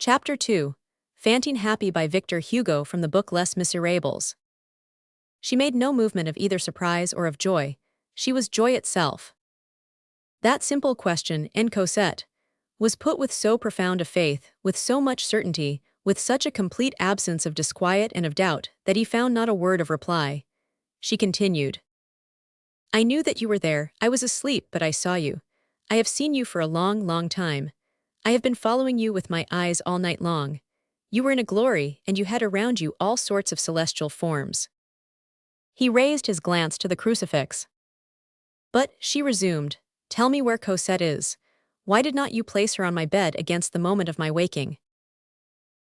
Chapter 2. Fantine Happy by Victor Hugo from the book Les Misérables. She made no movement of either surprise or of joy. She was joy itself. That simple question, "En Cosette?" was put with so profound a faith, with so much certainty, with such a complete absence of disquiet and of doubt, that he found not a word of reply. She continued. "I knew that you were there. I was asleep, but I saw you. I have seen you for a long, long time. I have been following you with my eyes all night long. You were in a glory, and you had around you all sorts of celestial forms." He raised his glance to the crucifix. "But," she resumed, "tell me where Cosette is. Why did not you place her on my bed against the moment of my waking?"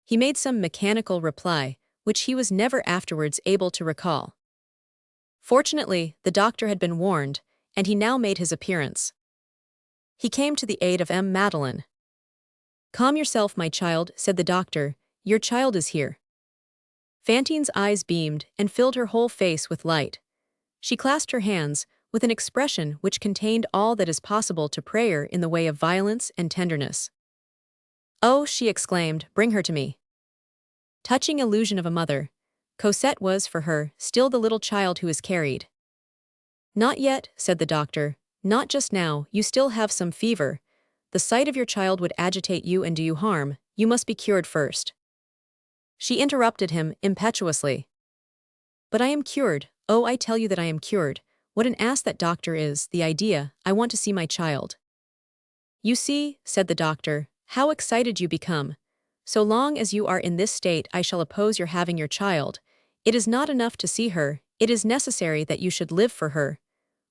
He made some mechanical reply, which he was never afterwards able to recall. Fortunately, the doctor had been warned, and he now made his appearance. He came to the aid of Madeleine. "Calm yourself, my child," said the doctor. "Your child is here." Fantine's eyes beamed and filled her whole face with light. She clasped her hands, with an expression which contained all that is possible to prayer in the way of violence and tenderness. "Oh," she exclaimed, "bring her to me." Touching illusion of a mother, Cosette was, for her, still the little child who is carried. "Not yet," said the doctor, "not just now, you still have some fever. The sight of your child would agitate you and do you harm. You must be cured first." She interrupted him impetuously. "But I am cured. Oh, I tell you that I am cured. What an ass that doctor is, the idea, I want to see my child." "You see," said the doctor, "how excited you become. So long as you are in this state I shall oppose your having your child. It is not enough to see her, it is necessary that you should live for her.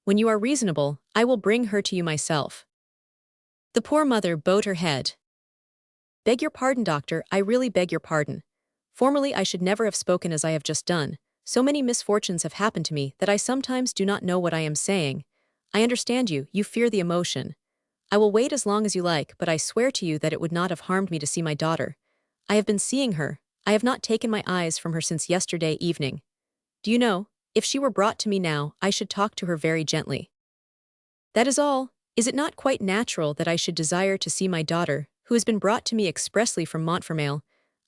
When you are reasonable, I will bring her to you myself." The poor mother bowed her head. "Beg your pardon, doctor, I really beg your pardon. Formerly I should never have spoken as I have just done. So many misfortunes have happened to me that I sometimes do not know what I am saying. I understand you, you fear the emotion. I will wait as long as you like, but I swear to you that it would not have harmed me to see my daughter. I have been seeing her. I have not taken my eyes from her since yesterday evening. Do you know, if she were brought to me now, I should talk to her very gently. That is all. Is it not quite natural that I should desire to see my daughter, who has been brought to me expressly from Montfermeil?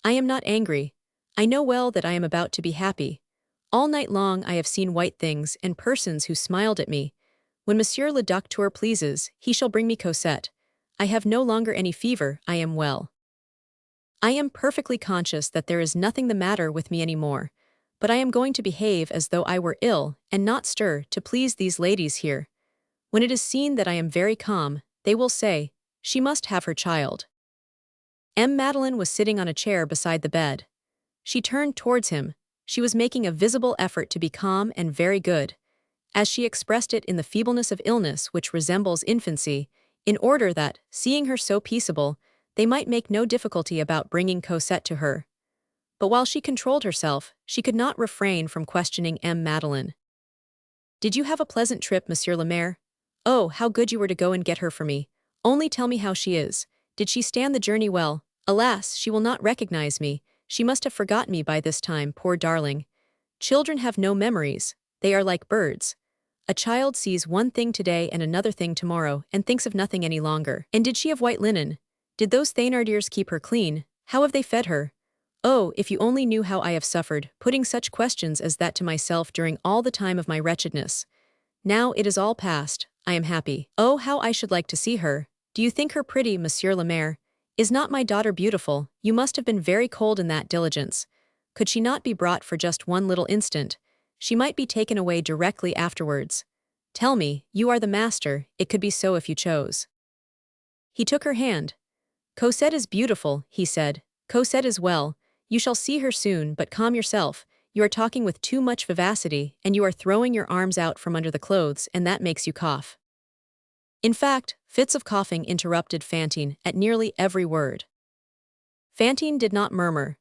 I am not angry. I know well that I am about to be happy. All night long I have seen white things and persons who smiled at me. When Monsieur le Docteur pleases, he shall bring me Cosette. I have no longer any fever, I am well. I am perfectly conscious that there is nothing the matter with me any more, but I am going to behave as though I were ill and not stir to please these ladies here. When it is seen that I am very calm, they will say, 'She must have her child.'" Madeleine was sitting on a chair beside the bed. She turned towards him. She was making a visible effort to be calm and very good, as she expressed it in the feebleness of illness which resembles infancy, in order that, seeing her so peaceable, they might make no difficulty about bringing Cosette to her. But while she controlled herself, she could not refrain from questioning Madeleine. "Did you have a pleasant trip, Monsieur le Maire? Oh, how good you were to go and get her for me. Only tell me how she is. Did she stand the journey well? Alas, she will not recognize me. She must have forgotten me by this time, poor darling. Children have no memories. They are like birds. A child sees one thing today and another thing tomorrow, and thinks of nothing any longer. And did she have white linen? Did those Thénardiers keep her clean? How have they fed her? Oh, if you only knew how I have suffered, putting such questions as that to myself during all the time of my wretchedness. Now it is all past. I am happy. Oh, how I should like to see her. Do you think her pretty, Monsieur le Maire? Is not my daughter beautiful? You must have been very cold in that diligence. Could she not be brought for just one little instant? She might be taken away directly afterwards. Tell me, you are the master, it could be so if you chose." He took her hand. "Cosette is beautiful," he said. "Cosette is well. You shall see her soon, but calm yourself. You are talking with too much vivacity, and you are throwing your arms out from under the clothes, and that makes you cough." In fact, fits of coughing interrupted Fantine at nearly every word. Fantine did not murmur.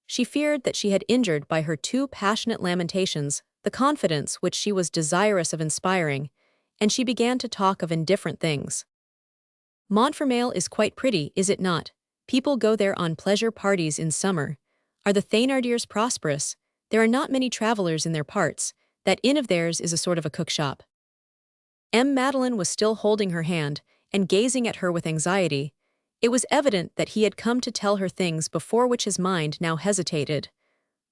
She feared that she had injured by her too passionate lamentations the confidence which she was desirous of inspiring, and she began to talk of indifferent things. "Montfermeil is quite pretty, is it not? People go there on pleasure parties in summer. Are the Thénardiers prosperous? There are not many travelers in their parts. That inn of theirs is a sort of a cook-shop." Madeleine was still holding her hand and gazing at her with anxiety. It was evident that he had come to tell her things before which his mind now hesitated.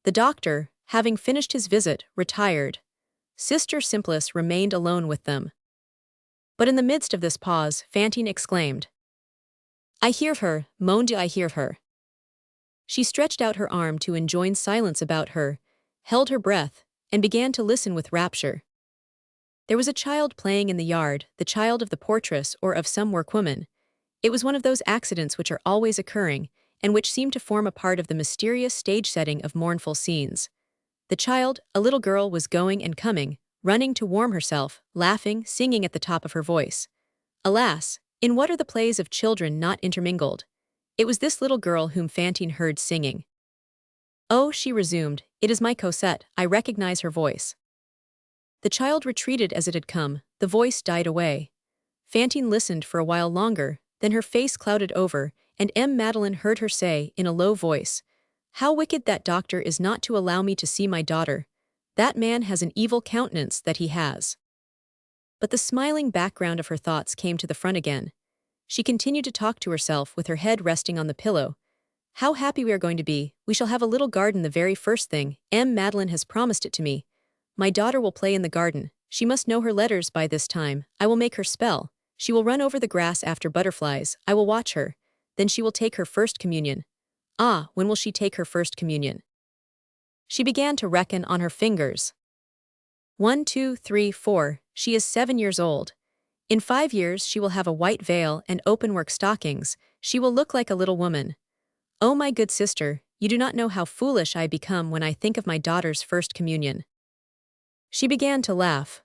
The doctor, having finished his visit, retired. Sister Simplice remained alone with them. But in the midst of this pause, Fantine exclaimed, "I hear her, mon Dieu, I hear her." She stretched out her arm to enjoin silence about her, held her breath, and began to listen with rapture. There was a child playing in the yard, the child of the portress or of some workwoman. It was one of those accidents which are always occurring, and which seem to form a part of the mysterious stage setting of mournful scenes. The child, a little girl, was going and coming, running to warm herself, laughing, singing at the top of her voice. Alas, in what are the plays of children not intermingled? It was this little girl whom Fantine heard singing. "Oh," she resumed, "it is my Cosette, I recognize her voice." The child retreated as it had come, the voice died away. Fantine listened for a while longer, then her face clouded over, and Madeleine heard her say, in a low voice, "How wicked that doctor is not to allow me to see my daughter. That man has an evil countenance that he has." But the smiling background of her thoughts came to the front again. She continued to talk to herself with her head resting on the pillow. "How happy we are going to be, we shall have a little garden the very first thing, Madeleine has promised it to me. My daughter will play in the garden, she must know her letters by this time, I will make her spell, she will run over the grass after butterflies, I will watch her, then she will take her first communion. Ah, when will she take her first communion?" She began to reckon on her fingers. 1, 2, 3, 4, she is 7 years old. In 5 years she will have a white veil and open-work stockings, she will look like a little woman. Oh, my good sister, you do not know how foolish I become when I think of my daughter's first communion. She began to laugh.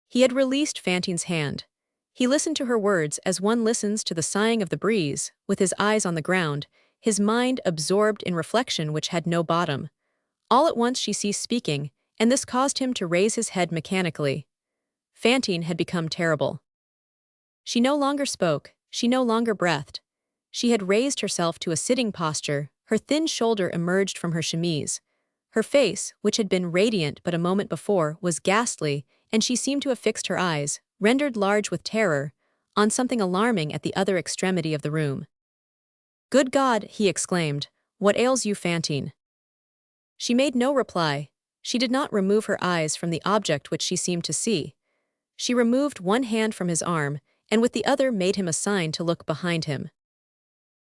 He had released Fantine's hand. He listened to her words as one listens to the sighing of the breeze, with his eyes on the ground, his mind absorbed in reflection which had no bottom. All at once she ceased speaking, and this caused him to raise his head mechanically. Fantine had become terrible. She no longer spoke, she no longer breathed. She had raised herself to a sitting posture, her thin shoulder emerged from her chemise. Her face, which had been radiant but a moment before, was ghastly, and she seemed to have fixed her eyes, rendered large with terror, on something alarming at the other extremity of the room. "Good God!" he exclaimed, "what ails you, Fantine?" She made no reply. She did not remove her eyes from the object which she seemed to see. She removed one hand from his arm, and with the other made him a sign to look behind him.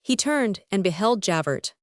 He turned and beheld Javert.